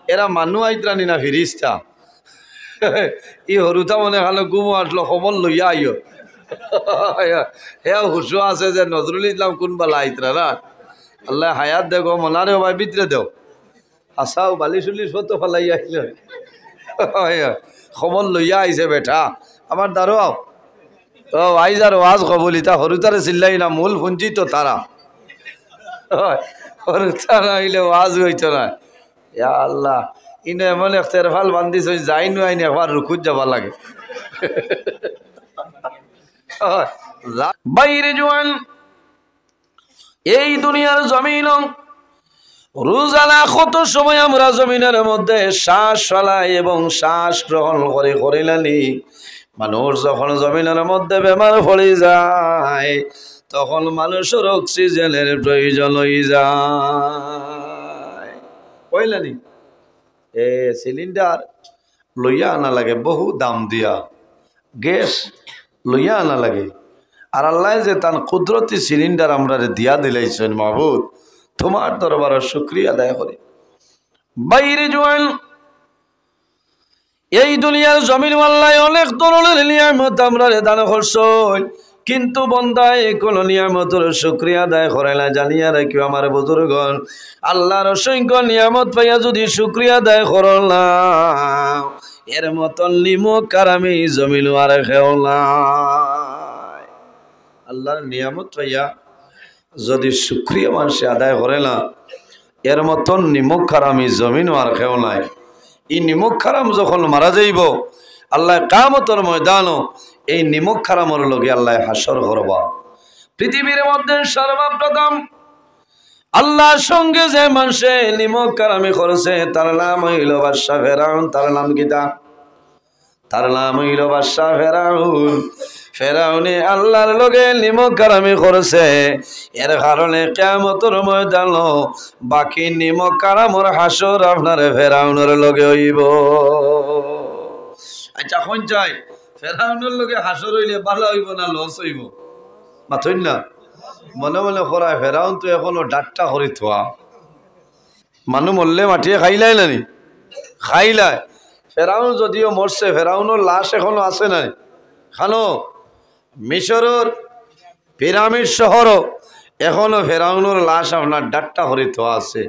এরা মানু আইত্রানি না ফিরিস্তা ই হরুতা মনে খালো গুমো আসলো খবর লইয়া আইও হ্যাঁ হুসু আছে যে নজরুল ইসলাম কোন বালা আইতরা না আল্লাহ হায়াত দেখো মনারে ভাই ভিতরে দেও আসাও বালি চুলি সত ফেলাই আইল খবর লইয়া আইছে বেটা আমার দাঁড়াও ও আইজার ওয়াজ কবলিতা হরুতারে চিল্লাই না মূল পুঞ্জি তো তারা হরুতার আইলে ওয়াজ হইতো না ইয়া আল্লাহ ইনে এমন এক তেরফাল বান্ধিস যাই নো আইনি একবার রুকুত যাবা লাগে বাইরে জোয়ান এই দুনিয়ার জমিন রোজানা কত সময় আমরা জমিনের মধ্যে শ্বাস ফেলাই এবং শ্বাস গ্রহণ করে করিলানি মানুষ যখন জমিনের মধ্যে বেমার পড়ে যায় তখন মানুষের অক্সিজেনের প্রয়োজন হয়ে যায় কইলানি এ সিলিন্ডার লইয়া আনা লাগে বহু দাম দিয়া গ্যাস লইয়া আনা লাগে আর আল্লাহ যে তার কুদরতি সিলিন্ডার আমরা দিয়া দিলাইছেন মাহবুদ তোমার দরবারে শুকরিয়া আদায় করি বাইরে জোয়ান এই দুনিয়ার জমিন আল্লাহ অনেক ধরনের নিয়ামত আমরা দান করছেন কিন্তু বান্দায় কোন নিয়ামতের শুকরিয়া আদায় করে না জানিয়া রাখিও আমার বুজুর্গণ আল্লাহর অসংখ্য নিয়ামত পাইয়া যদি শুকরিয়া আদায় করো না এর মতন নিমক কারামি জমিন আর খেও না আল্লাহর নিয়ামত পাইয়া যদি শুকরিয়া মানুষে আদায় করে না এর মতন নিমক খারামি জমিন আর খেও নাই এই নিমক খারাম যখন মারা যাইব আল্লাহ কিয়ামতের ময়দানও এই নিমক খারামের লগে আল্লাহ হাসর করবা পৃথিবীর মধ্যে সর্বপ্রথম আল্লাহর সঙ্গে যে মানুষে নিমক কারামি করেছে তার নাম হইল বাদশা ফেরাউন তার নাম কিতা তার নাম হইল বাদশা ফেরাউন ফেরাউনে আল্লাহর লগে নিমক কারামি করেছে এর কারণে কিয়ামতের ময়দান বাকি নিমক কারামর হাসর আপনার ফেরাউনের লগে হইব আচ্ছা কোন চাই ফেরাউনের লগে হাসর হইলে ভালো হইব না লস হইব মাথুন না মনে মনে করায় ফেরাউন তো এখনো ডাট্টা করি থোয়া মানুষ মরলে মাটিয়ে খাইলাই নানি খাইলাই ফেরাউন যদিও মরছে ফেরাউনের লাশ এখনো আছে নাই খানো মিশরের পিরামিড শহর এখনো ফেরাউনের লাশ আপনার ডাট্টা করি থোয়া আছে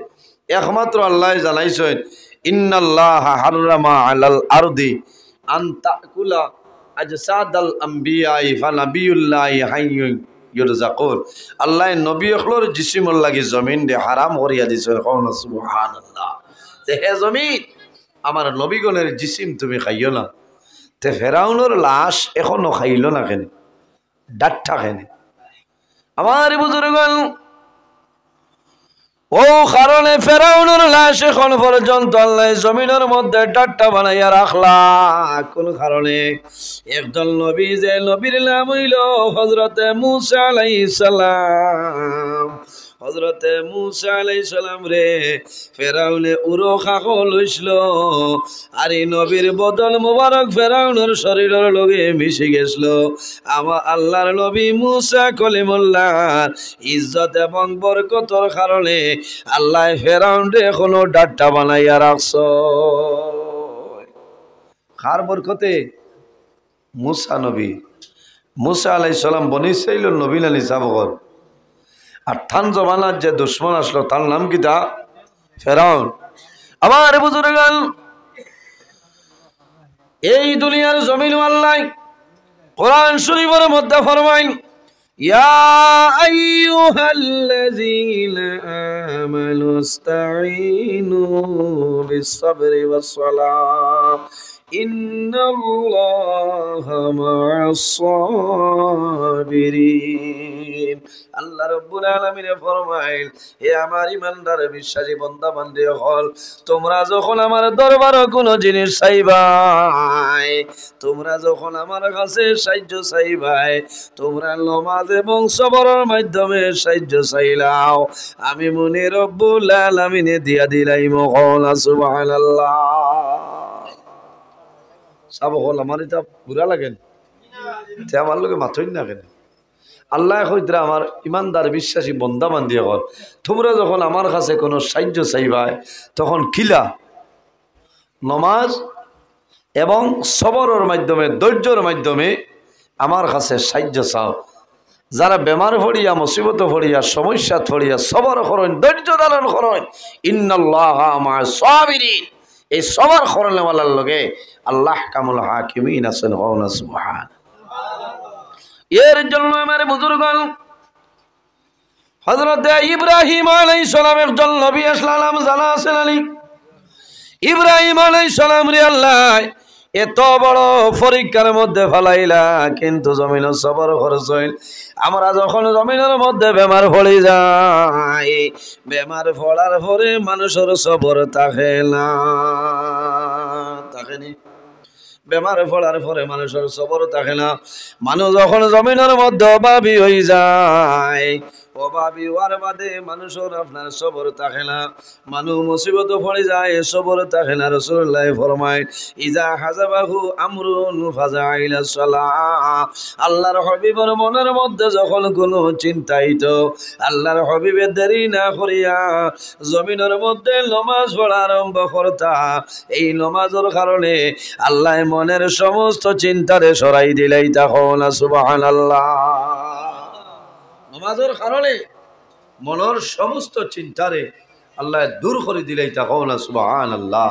একমাত্র আল্লাহ জানাইছেন ইন্নাল্লাহ হাররামা আলাল আরদি আন তাকুলা আজসাদাল আম্বিয়াই ফানাবিয়ুল্লাহি হাইয়ুন ইউরজাকুন আল্লাহ নবী অখলর জিসিমর লাগি জমিন দে হারাম করিয়া দিছেন কওনা সুবহানাল্লাহ তে হে জমিন আমার নবীগণের জিসিম তুমি খাইও না তে ফেরাউনের লাশ এখনো খাইল না কেন ডাট্টা কেন আমার বুজুর্গণ ও কারণে ফেরাউনের লাশ এখন পর্যন্ত আল্লাহ জমিনের মধ্যে ডাট্টা বানাইয়া রাখলা কোন কারণে একদল নবী যে নবীর নাম হইল হযরতে মূসা আলাইহিস সালাম হযরতে মূসা আলাইহিস সালাম রে ফেরাউনে উরো খাখো লইছিল আর এই নবীর বদন মোবারক ফেরাউনের শরীরের লগে মিশে গেছিল আমার আল্লাহর নবী মূসা কলিমুল্লাহর ইজ্জত এবং বরকতের কারণে আল্লাহ ফেরাউন রে এখনো ডাট্টা বানাইয়া রাখছ কার বরকতে মূসা নবী মূসা আলাইহিস সালাম বনি ইসরাইলের নবী না নিসাবগর আর থান জমানার যে দুশ্মন আসলো তার নাম কি তা ফেরাউন আমার বুজুর্গণ এই দুনিয়ার জমিন আল্লাহ কোরআন শরীফের মধ্যে ফরমাইন ইয়া আইয়ুহাল্লাযীনা আমানু ইসতাঈনু বিস-সাবরি ওয়াস-সালাহ ইন্নাল্লাহা মা'আস-সাবিরিন আল্লাহ রাব্বুল আলামিন ফরমাইল হে আমার ইমানদার বিশ্বাসী বান্দা বান্দী হল তোমরা যখন আমার দরবারে কোনো জিনিস চাইবাই তোমরা যখন আমার কাছে সাহায্য চাইবাই তোমরা নামাজ এবং সবরের মাধ্যমে সাহায্য চাইলাও আমি মনে রব্বুল আলামিনে দিয়া দিলাই মহল সুবহানাল্লাহ সব হল আমার এটা পুরা লাগেন তে আমার লোকে মাথই না কেন আল্লাহ কইতরা আমার ইমানদার বিশ্বাসী বান্দা বান্দি হল তোমরা যখন আমার কাছে কোনো সাহায্য চাইবাই তখন কিলা নমাজ এবং সবরের মাধ্যমে, ধৈর্যের মাধ্যমে আমার কাছে সাহায্য চাও। যারা বেমার পড়িয়া, মুসিবত পড়িয়া, সমস্যা পড়িয়া সবর করেন, ধৈর্য ধারণ করেন, ইন্নাল্লাহা মা'আস সাবিরিন, এই সবর করনেওয়ালার লগে আল্লাহ কামুল হাকিমিন আছেন। কওনা সুবহান। এর জন্য আমার বুজুর্গগণ, হযরত ইব্রাহিম আলাইহিস সালামের জন্য নবী আসলাম জানা আছেন। আলী ইব্রাহিম আলাইহিস সালাম রে আল্লাহ এত বড় পরীক্ষার মধ্যে ফেলাইলা, কিন্তু জমিন সবর করছেন। আমরা যখন জমিনের মধ্যে বেমার পড়ে যাই, বেমার পড়ার পরে মানুষের সবর থাকে না, থাকেনি? বেমার পড়ার পরে মানুষের সবর থাকে না। মানুষ যখন জমিনের মধ্যে অভাবী হয়ে যায়, অভাবী হওয়ার বাদে মানুষের আপনার সবর থাকে না। মানুষ মুসিবত পড়ে যায়, সবর থাকে না। রাসূলুল্লাহ ফরমায়, ইজা হাজাবাহু আমরুন ফাজাইলা সালাহ। আল্লাহর হাবিবের মনের মধ্যে যখন কোনো চিন্তাইত, আল্লাহর হাবিবের দেরি না করিয়া জমিনের মধ্যে নামাজ পড়া আরম্ভ করতা। এই নামাজের কারণে আল্লাহ মনের সমস্ত চিন্তারে সরাই দিলাই। তখন সুবহানাল্লাহ। নামাজের কারণে মনের সমস্ত চিন্তারে আল্লাহ দূর করে দিলাই। তখন সুবহানাল্লাহ।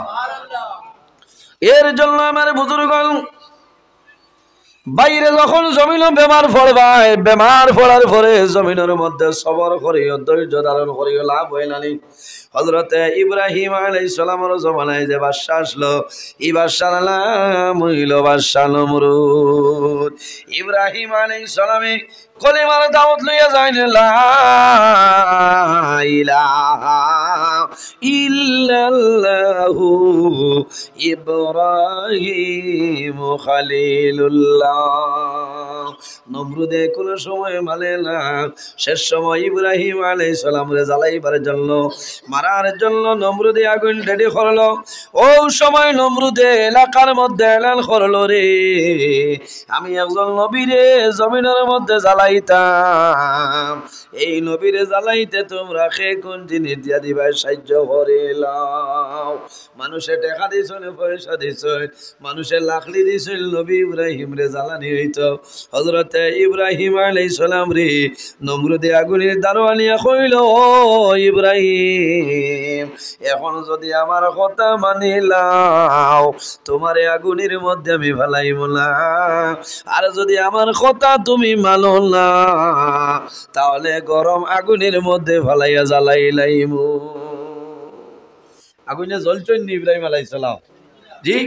এর জন্য আমার বুজুর্গগণ, বাইরে যখন জমিন বেমার পড়বাই, বেমার পড়ার পরে জমিনের মধ্যে সবর করিও, ধৈর্য ধারণ করিও, লাভ হয় না। হযরতে ইব্রাহিম আলাইহিস সালামের জমানায় যে বাদশা আসলো, এই বাদশার নাম হইল বাদশা নমরুদ। ইব্রাহিম আলাইহিস সালামে কলিমার দাওয়াত লইয়া যায়, লা ইলাহা ইল্লাল্লাহু ইব্রাহিম খলিলুল্লাহ। নমরুদে কোন সময় মানে না, শেষ সময় ইব্রাহিম আলাইহিস সালামরে জ্বালাইবার জন্য, মারার জন্য নমরুদে আগুন রেডি করলো। ও সময় নমরুদে এলাকার মধ্যে এলান করলো, রে আমি একজন নবীরে জমিনের মধ্যে জ্বালাইতাম, এই নবীরে জ্বালাইতে তোমরা খে কোন জিনিস দিয়া দিবাই সাহায্য করিলাম। মানুষে টাকা দিছিল, পয়সা দিছিল, মানুষে লাকড়ি দিছিল, নবী ইব্রাহিম রে জ্বালানি হইত। হযরতে ইব্রাহিম আলাইহিস সালাম রে নমরুদে আগুনের দারোয়ানিয়া কইল, ও ইব্রাহিম, এখন যদি আমার কথা মানিলাও, তোমার আগুনের মধ্যে আমি ফেলাইব না। আর যদি আমার কথা তুমি মানো না, তাহলে গরম আগুনের মধ্যে ফেলাইয়া জ্বালাই লাইব। আগুনে জ্বলছেন ইব্রাহিম আলাইহিস সালাম। জি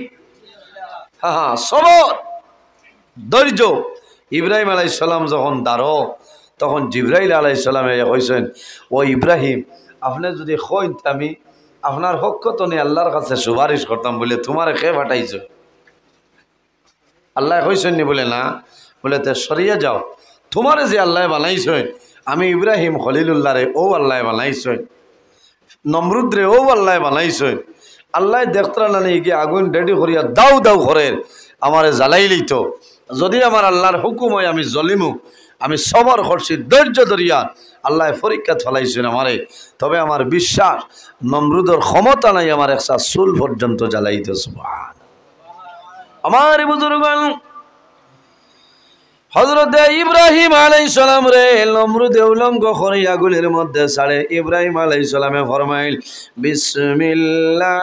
হ্যাঁ, সবর, ধৈর্য। ইব্রাহিম আলাইহিস সালাম যখন দাঁড়ো, তখন জিবরাইল আলাইহিস সালামে কইছেন, ও ইব্রাহিম, আপনি যদি কইন আমি আপনার হক তো নিয়ে আল্লাহর কাছে সুপারিশ করতাম, বলে তোমার খে ফাটাইছ। আল্লাহ কইছেন নি? বলে না। বলে তে সরিয়ে যাও, তোমার যে আল্লাহ বানাইছেন, আমি ইব্রাহিম খলিলুল্লাহ রে ও আল্লাহ বানাইছেন, নমরুদ রে ও আল্লাহ বানাইছেন। আল্লাহ দেখতরা না নিয়ে গিয়ে আগুন রেডি করিয়া দাউ দাউ করে আমারে জ্বালাইলেই তো, যদি আমার আল্লাহর হুকুম হয় আমি জ্বলিমু। আমি সবর করছি, ধৈর্য ধরিয়া আল্লাহ পরীক্ষা ফেলাইছেন আমারে। তবে আমার বিশ্বাস, নমরুদের ক্ষমতা নাই আমার একটা চুল পর্যন্ত জ্বালাইতে। সুবহান। আমার বুজুর্গগণ, হযরতে ইব্রাহিম আলাইহিস সালাম রে নমরুদে উলঙ্গ করে আগুনের মধ্যে ছাড়ে। ইব্রাহিম আলাইহিস সালামে ফরমাইল, বিসমিল্লাহির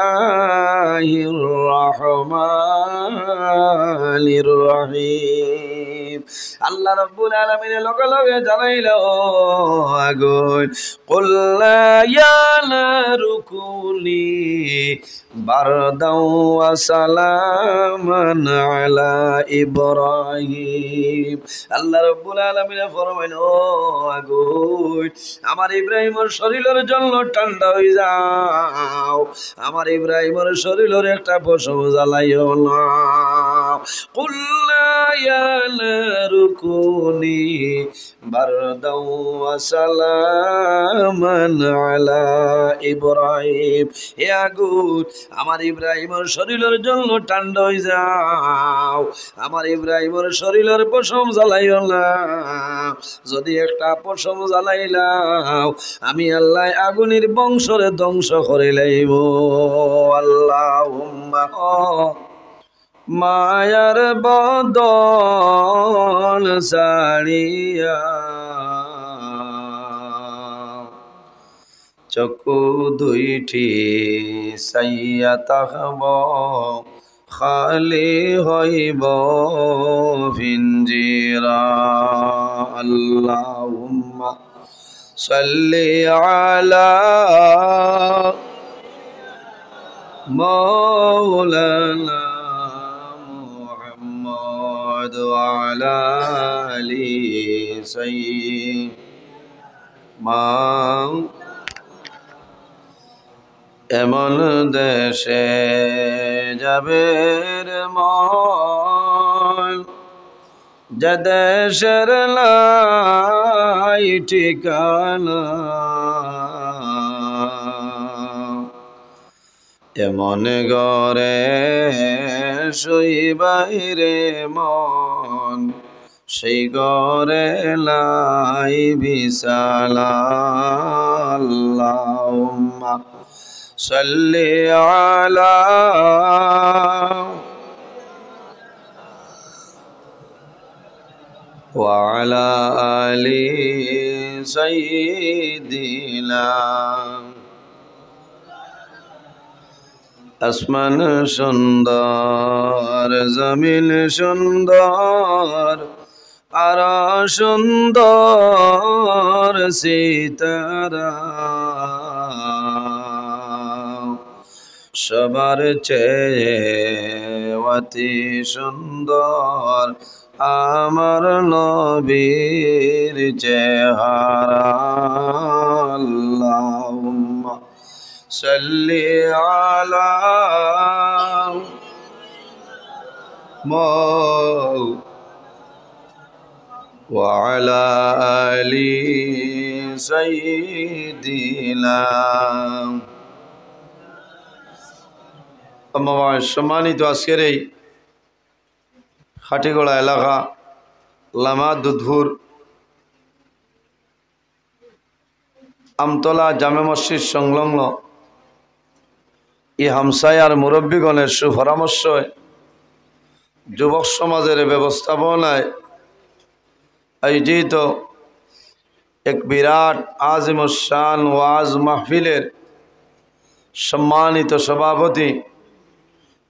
রহমানির রহিম। আল্লাহ রাব্বুল আলামিন লগে লগে জানাইলো, আগুন, কুল্লা ইয়া নারু কুনি বারদাও ওয়া সালামান আলা ইব্রাহিম। আল্লাহ রাব্বুল আলামিন ফরমাইল, ও আগুন, আমার ইব্রাহিমের শরীরের জন্য ঠান্ডা হয়ে যাও, আমার ইব্রাহিমের শরীরের একটা পশম জ্বালাইও না। কুল্লা ইয়া নারু কুনি বারদাও ওয়া সালামান আলা ইব্রাহিম। হে আগুন, আমার ইব্রাহিমের শরীরের জন্য ঠান্ডা হয়ে যাও, আমার ইব্রাহিমের শরীরের পশম জ্বালাইও না। যদি একটা পশম জ্বালাইলাও, আমি আল্লাহ আগুনের বংশরে ধ্বংস করে লাইব। আল্লাহুম্মা মায়ার বদল সারিয়া চকু দুইটি সাইয়া তাহব খালি হইব ভিঞ্জিরা আল্লাহুম্মা সাল্লি আলা মাওলানা মুহাম্মদ ওয়া আলা আলি সাইয়্যিদিনা এমন দেশে যাবে রে মন যে দেশের লাই ঠিকানা এমন ঘরে শুইবাইরে মন সেই ঘরে লাই বিছানা আল্লাহুম্মা সাল্লি আলা ওয়া আলা আলি সাইয়্যিদিনা আসমান সুন্দর জমিন সুন্দর আর সুন্দর সিতারা সবার চেয়ে অতি সুন্দর আমার নবীর চেহারা আল্লাহুম্মা সাল্লি আলা ওয়া আলা আলি সাইয়্যিদিনা সম্মানিত আজকের এই খাটিগড়া এলাকা লামা দুধুর আমতলা জামে মসজিদ সংলগ্ন এই হামসায়ার মুরব্বীগণের সুপরামর্শ যুবক সমাজের ব্যবস্থাপনায় আয়োজিত এক বিরাট আজিমুশান ওয়াজ মাহফিলের সম্মানিত সভাপতি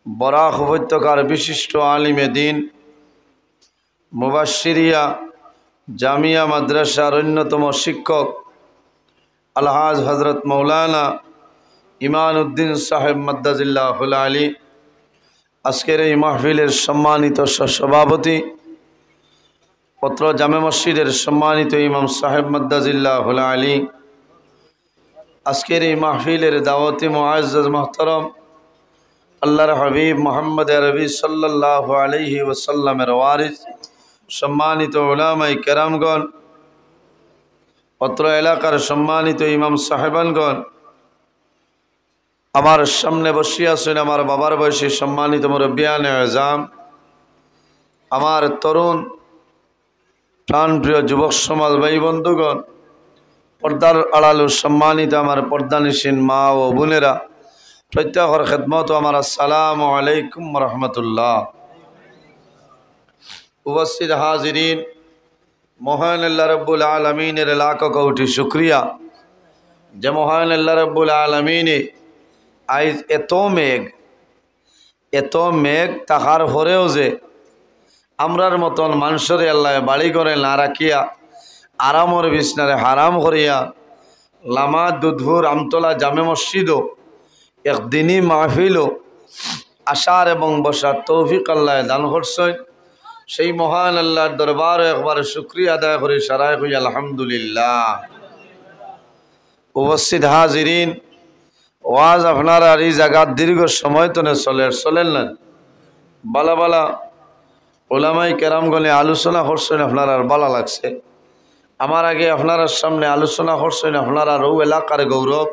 বরাক উপত্যকার বিশিষ্ট আলিমে দ্বীন মুবাশশিরিয়া জামিয়া মাদ্রাসার অন্যতম শিক্ষক আলহাজ হজরত মৌলানা ইমানউদ্দিন সাহেব মাদ্দাজিল্লাহুল আলী আজকের এই মাহফিলের সম্মানিত সভাপতি পত্র জামে মসজিদের সম্মানিত ইমাম সাহেব মাদ্দাজিল্লাহুল আলী আজকের এই মাহফিলের দাওয়াতি মুআজ্জাজ মুহতারাম আল্লাহর হাবিব মুহাম্মদ আরবি সাল্লাল্লাহু আলাইহি ওয়াসাল্লামের ওয়ারিস সম্মানিত উলামায়ে কেরামগণ পত্র এলাকার সম্মানিত ইমাম সাহেবানগণ আমার সামনে বসে আছেন আমার বাবার বয়সী সম্মানিত মুরব্বিয়ানে আযম আমার তরুণ প্রাণপ্রিয় যুবক সমাজ ভাই বন্ধুগণ পর্দার আড়ালো সম্মানিত আমার পর্দানিসীন মা ও বোনেরা প্রত্যেকের খেদমত আমার আসসালামু আলাইকুম রহমতুল্লাহ উপস্থিত হাজিরিন মহান আল্লাহ রব্বুল আলমিনের লাখ কোটি শুক্রিয়া যে মহান আল্লাহ রব্বুল আলমিনে আজ এত মেঘ তাহার পরেও যে আমরার মতন মানুষের আল্লাহ বাড়ি করে না রাখিয়া আরামর বিছনারে হারাম করিয়া লামা দুধুর আমতলা জামে মসজিদও একদিনই মাহফিলও আসার এবং বসার তৌফিক আল্লাহ দান করছেন সেই মহান আল্লাহর দরবারে একবার শুকরিয়া আদায় করে সারায় কই আলহামদুলিল্লাহ। উপস্থিত হাজিরিন ওয়াজ আপনার আর এই জায়গা দীর্ঘ সময় তো চলেন না বালা বালা ওলামাই কেরামগণে আলোচনা করছেন আপনার আর বালা লাগছে আমার আগে আপনার সামনে আলোচনা করছেন আপনারা রৌ এলাকার গৌরব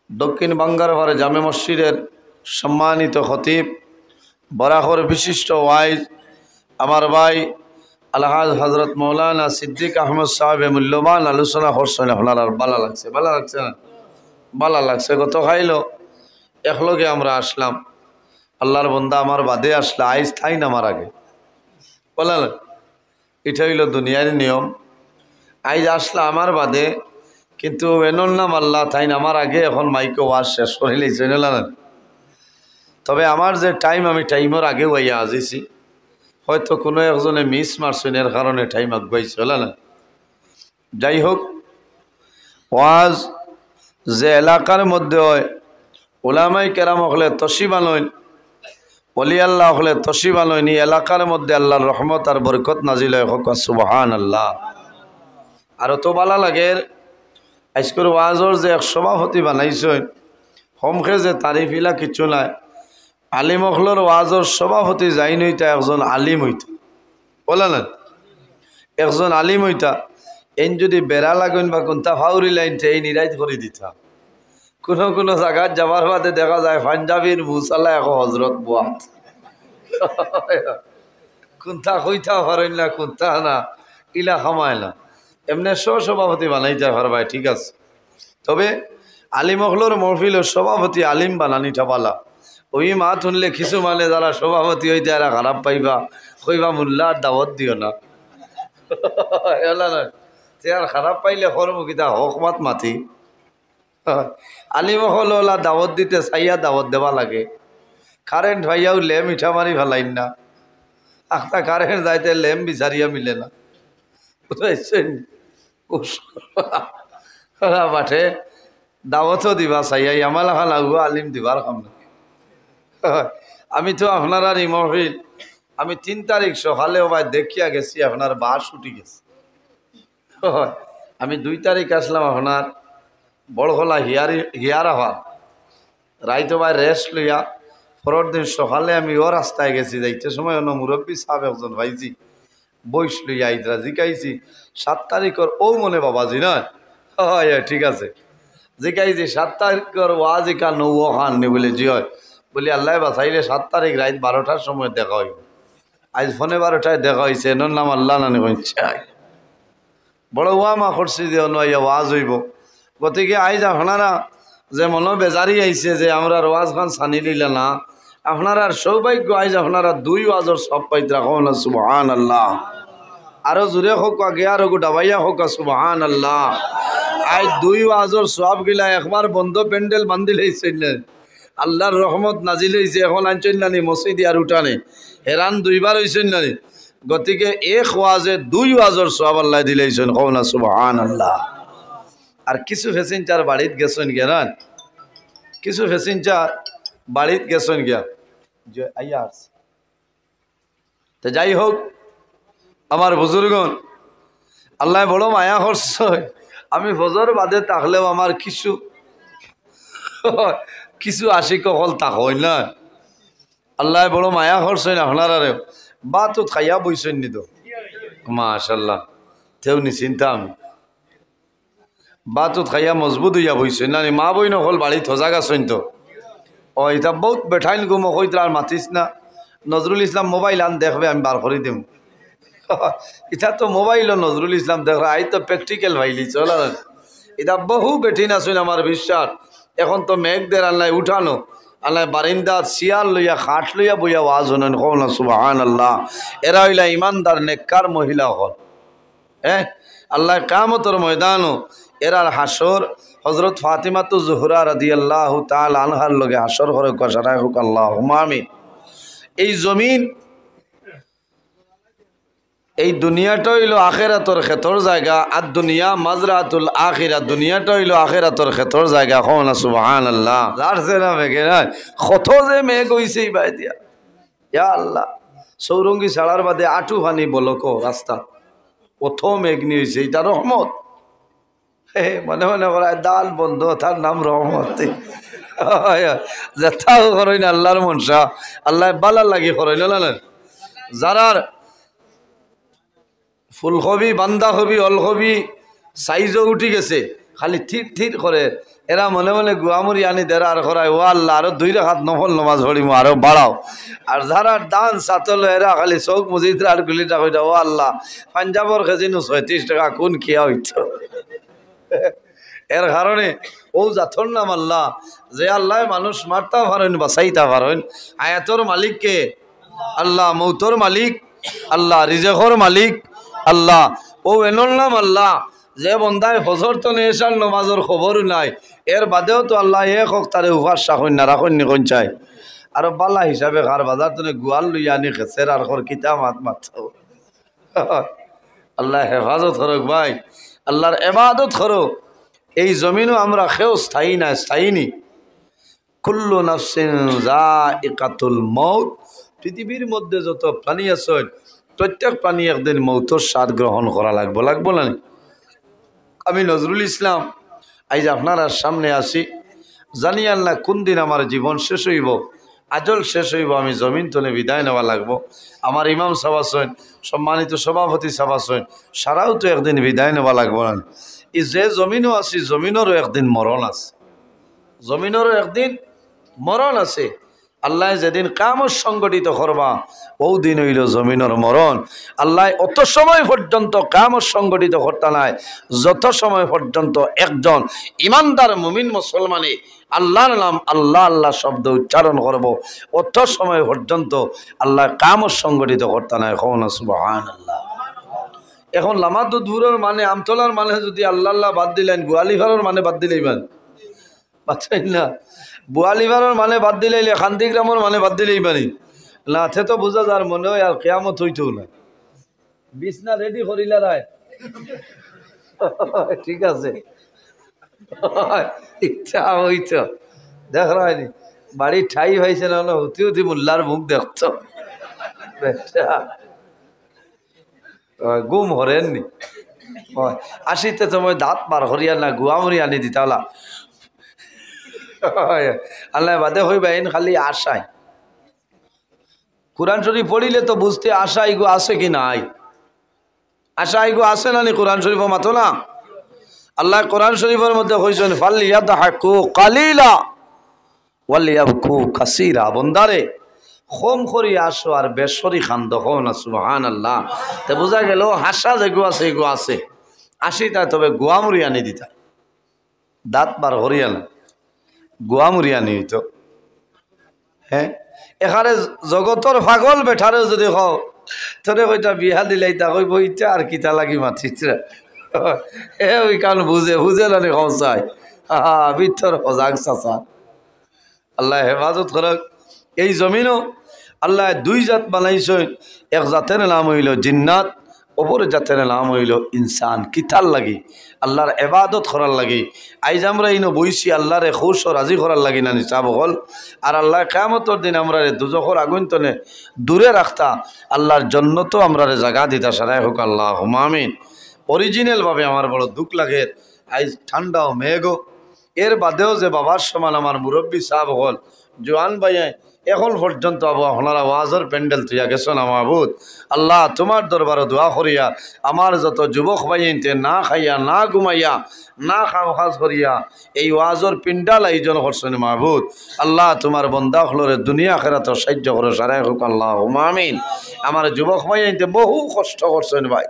দক্ষিণ বাঙ্গারপাড়া জামে মসজিদের সম্মানিত খতিব বরাকর বিশিষ্ট ওয়াইজ আমার ভাই আলহাজ হজরত মৌলানা সিদ্দিক আহমদ সাহেব মূল্যবান আলোচনা করছেন আপনার আর বালা লাগছে না বালা লাগছে গত খাইল একলগে আমরা আসলাম আল্লাহর বন্দা আমার বাদে আসলে আইজ থাই না আমার আগে বলা এটা হইল দুনিয়ার নিয়ম। আইজ আসলে আমার বাদে, কিন্তু এনর নাম আল্লাহ থাইন আমার আগে এখন মাইকে ওয়াজ শেষ করে লিয়েছে না। তবে আমার যে টাইম, আমি টাইমের আগে ওয়াইয়া আজিছি, হয়তো কোনো একজনে মিস মারছেন, এর কারণে টাইম আগুয়াইছে হল না। যাই হোক, ওয়াজ যে এলাকার মধ্যে হয়, ওলামাই কেরাম হলে তসিবানইন, অলি আল্লাহ হলে তসিবানইন, এই এলাকার মধ্যে আল্লাহর রহমত আর বরকত নাজিল হয়। হোক সুবহানাল্লাহ। আর তো ভালো লাগে আজকের ওয়াজর যে এক সভাপতি বানাইছেন, হোমখে যে তারিফিলা কিছু নাই, আলিম অখলর ওয়াজর সভাপতি যাই নইতা একজন আলিম হইতা বলে না, একজন আলিম হইতা। এন যদি বেড়া লাগুন বা কোনটা ফাউরি লাইনতে এই নিরাইত করে দিতা। কোনো কোনো জায়গায় যাবার বাদে দেখা যায় পাঞ্জাবির মুসালা এক হজরত বুয়াত কোনটা কইতা পারেন না, কোনটা না ইলা খামায় না, এমনি সভাপতি বানাইতে পারবাই, ঠিক আছে। তবে আলিম অখলর মহফিলের সভাপতি আলিম বানানিটা পালা। ওই মা শুনলে কিছু মানে যারা সভাপতি হইতে এরা খারাপ পাইবা, কইবা মোল্লার দাওয়াত দিও না এলা না, আর খারাপ পাইলে কর্মকিতা হকমাত মাতি। আলিম হল ওলা দাওয়াত দিতে চাইয়া দাওয়াত দেওয়া লাগে। কারেন্ট ভাইয়াও লেম মিঠা মারি ফেলাইন না, আখটা কারেন্ট যাইতে লেম বিচারিয়া মিলে না, বুঝাইছেন? মাঠে দাওয়াতও দিবা চাইয়াই আমার লেখা লাগবো, আলিম দিবার কাম না। আমি তো আপনার আর মহফিল আমি 3 তারিখ সকালে ভাই দেখিয়া গেছি, আপনার বাস উঠি গেছে। আমি 2 তারিখ আসলাম আপনার বড়খোলা হিয়ারা হওয়ার রাইতো ভাই রেস্ট লইয়া, পরের দিন সকালে আমি ও রাস্তায় গেছি। যাইতে সময় অন্য মুরব্বী সাহেব একজন ভাইজি বইস লইয়া আইতরা জিকাইছি 7 তারিখের ও মনে বাবাজি না, ঠিক আছে জিকাইছি 7 তারিখের ওয়াজিকা নৌ খান নি বলে জি হয়, বলি আল্লাহ বাসাইলে 7 তারিখ রাত 12টার সময় দেখা হইব। আজ ফোনে 12টায় দেখা হয়েছে, এর নাম আল্লাহ নানি চাই বড় ওয়ামা করছি যে অন্য ওয়াজ হইব। গতিকে আইজ আপনারা যে মনো বেজারি আইছে যে আমরা ওয়াজ খান সানি দিলে না, আপনারা সৌভাগ্য আইজ আপনারা 2 ওয়াজর সব পাইতে রাখো না সুবহানাল্লাহ। আরো জোরে হোক আগে আরো ডাবাইয়া হোক সুবহানাল্লাহ। আজ 2 ওয়াজর সব গিলা একবার বন্ধ প্যান্ডেল বান্ধিল হয়েছে, আল্লাহর রহমত নাজিল হয়েছে। এখন আনছেন নানি মসজিদে আর উঠানে হেরান 2বার হয়েছেন নানি। গতিকে এক ওয়াজে 2 ওয়াজর সব আল্লাহ দিলেছেন, কও না সুবহানাল্লাহ। আর কিছু ফেসেঞ্জার বাড়িতে গেছেন গিয়া না, কিছু ফেসেঞ্জার বাড়িতে গেছেন গিয়া যে আইয়া আসছে। তো যাই হোক আমার বুজুর্গন, আল্লাহ বড় মায়া করছে। আমি ফজর বাদে থাকলেও আমার কিছু কিছু আশিক হল তাক হই না, আল্লাহ বড় মায়া করছেন আপনারা বা তো খাইয়া বইছেন নি তো মাশাল্লাহ, তেও নি চিন্তা আমি বা তো খাইয়া মজবুত হইয়া বইছেন না, মা বই নকল বাড়ি থজা গেছেন তো। ও এটা বহুত বেঠাইন গুম কইতে আর মাতিস না, নজরুল ইসলাম মোবাইল আন দেখবে আমি বার করে দিম। এটা তো মোবাইল নজরুল ইসলাম দেখ আই তো প্র্যাকটিক্যাল ভাইলি চল। এটা বহু বেঠিন আসুন আমার বিশ্বাস। এখন তো মেঘদের আল্লাহ উঠানো, আল্লাহ বারিন্দার শিয়াল লইয়া খাট লইয়া বইয়া ওয়াজ হনেন, কও না সুবহানাল্লাহ। এরা হইলা ইমানদার নেককার মহিলা হল। হ্যাঁ, আল্লাহ কিয়ামতের ময়দানও এরার হাসর হযরত ফাতিমাতু জোহরা রাদিয়াল্লাহু তাআলা আনহার লগে হাসর করে কসারায় হোক আল্লাহুম্মা আমিন। এই জমিন, এই দুনিয়াটা হইল আখিরাতর ক্ষেতর জায়গা, আর দুনিয়া মাজরাতুল আখিরা, দুনিয়াটা হইল আখিরাতর ক্ষেতর জায়গা। কও না সুবহানাল্লাহ। যার সেরা মেঘে না কত যে মেঘ হইছে ভাই দিয়া, ইয়া আল্লাহ। সৌরঙ্গী ছাড়ার বাদে আটু ফানি বলক রাস্তা কত মেঘনি হয়েছে, এটা রহমত। মনে মনে করায় দাল বন্ধ, তার নাম রহমত। যেথাও করেন আল্লাহর মনসা, আল্লাহ বালা লাগি করেন না। যারার ফুলকবি বান্ধাকবি অলকবি সাইজও উঠি গেছে, খালি থির থির করে, এরা মনে মনে গুয়ামুরি আনি দেরা আর করায়, ও আল্লাহ আরো 2 রাকাত নফল নমাজ পড়িম আরো বাড়াও। আর যারা দান সাতল এরা খালি চৌক মসজিদ আর গুলি টাকা, ও আল্লাহ পাঞ্জাবর খেজিনো 36 টাকা কোন কিয়া হইত। এর কারণে ও জাথর নাম আল্লাহ যে আল্লাহ মানুষ মারতা পারেন বাঁচাইতা পারেন আয়াতর মালিক কে আল্লাহ মৌতর মালিক আল্লাহ রিজেকর মালিক আল্লাহ ও এনর নাম আল্লাহ যে বন্দায় ফজর তো নেশার নমাজর খবর নাই এর বাদেও তো আল্লাহ এক হোক তারে উপাস রাখুন না রাখুন নি কোন চাই আর বালা হিসাবে খার বাজার তো গুয়াল লইয়া আনি খেসের আর খর কিতা মাত মাত আল্লাহ হেফাজত করুক ভাই আল্লাহর ইবাদত করো এই জমিনও আমরা কেউ স্থায়ী না স্থায়ী নি কুল্লু নাফসিন যায়িকাতুল মউত পৃথিবীর মধ্যে যত প্রাণী আছে প্রত্যেক প্রাণী একদিন মৌতর স্বাদ গ্রহণ করা লাগবো না আমি নজরুল ইসলাম আজ আপনার সামনে আসি জানি আল্লাহ কোন দিন আমার জীবন শেষ হইব আজল শেষ হইব আমি জমিন তলে বিদায় নেওয়া লাগবো আমার ইমাম সাহেব আছেন সম্মানিত সভাপতি সাহেব আছেন সারাও তো একদিন বিদায় নেওয়া লাগবো না এই যে জমিনও আছি জমিনেরও একদিন মরণ আছে জমিনেরও একদিন মরণ আছে আল্লাহ যেদিন কামত সংগঠিত করবা ও দিন হইল জমিনের মরণ আল্লাহ অত সময় পর্যন্ত কামত সংগঠিত করতে নাই যত সময় পর্যন্ত একজন ইমানদার মুমিন মুসলমানে আল্লাহর নাম আল্লাহ আল্লাহ শব্দ উচ্চারণ করব অত সময় পর্যন্ত আল্লাহ কামত সংগঠিত করতে নাই সুবহানাল্লাহ। এখন লামাদুদুরের মানে আমতলার মানে যদি আল্লাহ আল্লাহ বাদ দিলেন গোয়ালিঘরের মানে বাদ দিলেইবেন বাচ্চাই না বুয়ালিভারের মানে বাদ দিলাইলে খান্দিগ্রামের মানে বাদ দিলেই পারি লাথে তো বোঝা যার মনে হয় আর কেয়ামত হইতেও না বিছনা রেডি করিলা রায় ঠিক আছে ইচ্ছা হইতো দেখ রায়নি বাড়ির ঠাই হয়েছে না হতে হতে মোল্লার মুখ দেখছ গুম হরেননি আসিতে তোমায় দাঁত বার হরিয়া না গুয়ামরি আনি দিতালা আল্লাহ বাদে হইবা এন খালি আশায় কোরআন শরীফ পড়িলে তো বুঝতে আশা এগো আছে কি নাই আশা এগো আছে না নি কোরআন শরীফ মাতো না আল্লাহ কোরআন শরীফের মধ্যে কইছেন ফালিয়াদহাকু কালিলা ওয়ালিয়াবকু কাসীরা বন্দারে কম করি আসো আর বেশরি খান্দ হও না সুবহানাল্লাহ তে বোঝা গেল হাসা যেগো আছে এগো আছে আসিতা তবে গোয়ামুরি আনি দিতা দাঁত বার হরিয়া না গোয়ামুরিয়ানি হইতো হ্যাঁ এখানে জগতর পাগল বেঠারে যদি হও তোরে কইটা বিয়া দিলাই তা কইব ইটা আর কিতা লাগি মাতিছে ওই কান বুঝে নানি কৌসাই ভিতর সজাগ চাচা আল্লাহ হেফাজত করক এই জমিনও আল্লাহ দুই জাত বানাইছেন এক জাতের নাম হইল জিন্নাত অপর জাতের নাম হইল ইনসান কিতার লাগি আল্লাহর ইবাদত করার লাগি আইজ আমরা ইনো বইছি আল্লাহরে খুশ ও রাজি করার লাগি না নিচাব হল আর আল্লাহ কিয়ামতের দিন আমরা দুজখর আগুন তনে দূরে রাখতা আল্লাহর জন্নতও আমরা জায়গা দিতা সারাই হোক আল্লাহুম্মা আমিন। অরিজিনাল ভাবে আমার বড় দুঃখ লাগে আইজ ঠান্ডা ও মেঘও এর বাদেও যে বাবার সমান আমার মুরব্বী সাহেব হল জোয়ান ভাইয়া এখন পর্যন্ত আপনারা ওয়াজের প্যান্ডেল তুইয়া গেছো না মাহবুদ আল্লাহ তোমার দরবারে দোয়া করিয়া আমার যত যুবক ভাইতে না খাইয়া না ঘুমাইয়া না খাম খাজ করিয়া এই ওয়াজের পিন্ডাল আয়োজন করছেন মাহবুদ আল্লাহ তোমার বন্দা হলরে দুনিয়া খেরাত সাহায্য করো সারাই হোক আল্লাহুম্মা আমিন। আমার যুবক ভাইতে বহু কষ্ট করছেন ভাই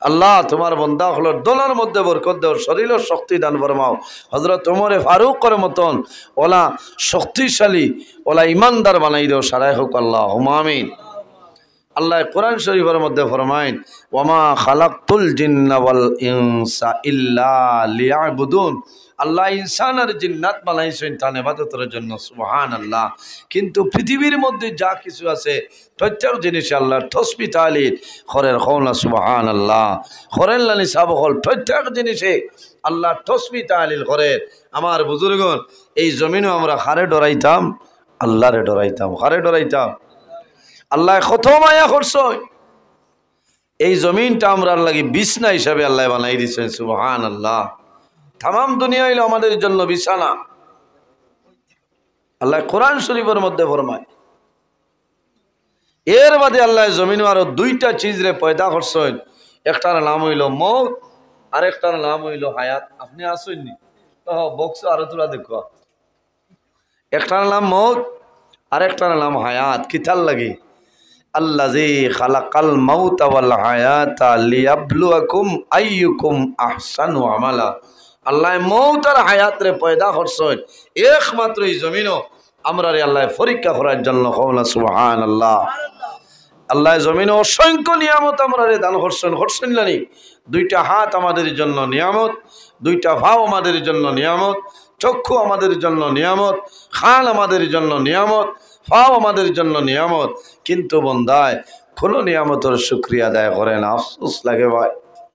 আল্লাহ তোমার বন্দা হলোর দোলার মধ্যে বরকত দেও শরীরের শক্তি দান ফরমাও হযরত ওমরে ফারুকের মতন ওলা শক্তিশালী ওলা ইমানদার বানাই দেও সারাই হোক আল্লাহুম্মা আমিন। আল্লাহ কোরআন শরীফের মধ্যে ফরমায়েন ওয়ামা খালাকতুল জিন্না ওয়াল ইনসা ইল্লা লিয়াবুদুন আল্লাহ ইনসান আর জিন্নাত বানাইছেন তার ইবাদতের জন্য সুবহানাল্লাহ। কিন্তু পৃথিবীর মধ্যে যা কিছু আছে প্রত্যেক জিনিসে আল্লাহর তসবিহ তাহলিল করেন কওনা সুবহানাল্লাহ করেন লানি সাব হল প্রত্যেক জিনিসে আল্লাহর তসবিহ তাহলিল করেন। আমার বুজুর্গগণ এই জমিনও আমরা খারে ডরাইতাম আল্লাহরে ডরাইতাম খারে ডরাইতাম আল্লাহ কত মায়া করছে এই জমিনটা আমরা লাগি বিছনা হিসাবে আল্লাহ বানাই দিয়েছেন সুবহানাল্লাহ। তাম দুনিয়া হইল আমাদের জন্য বিছানা আল্লাহ কোরআন শরীফের মধ্যে ফরমায়। এর বাদে আল্লাহ জমিন আরো দুইটা চিজ রে পয়দা করছেন একটার নাম হইল মৌত আর একটার নাম হইল হায়াত। আপনি আসেননি বক্স আরো তোরা দেখো একটার নাম মৌত আর একটার নাম হায়াত কিতাল লাগে আল্লাযী খালাকাল মাউতা ওয়াল হায়াতা লিয়াবলুয়াকুম আইয়ুকুম আহসানু আমালা আল্লাহ মৌত আর হায়াত রে পয়দা করছেন একমাত্র এই জমিনও আমরা রে আল্লাহ পরীক্ষা করার জন্য। কওলা সুবহানাল্লাহ। আল্লাহ জমিনে অসংখ্য নিয়ামত আমরা রে দান করছেন জানি। দুইটা হাত আমাদের জন্য নিয়ামত, দুইটা ভাও আমাদের জন্য নিয়ামত, চক্ষু আমাদের জন্য নিয়ামত, খান আমাদের জন্য নিয়ামত, ফাও আমাদের জন্য নিয়ামত। কিন্তু বন্দায় কোনো নিয়ামতের শুকরিয়া আদায় করে না, আফসোস লাগে ভাই।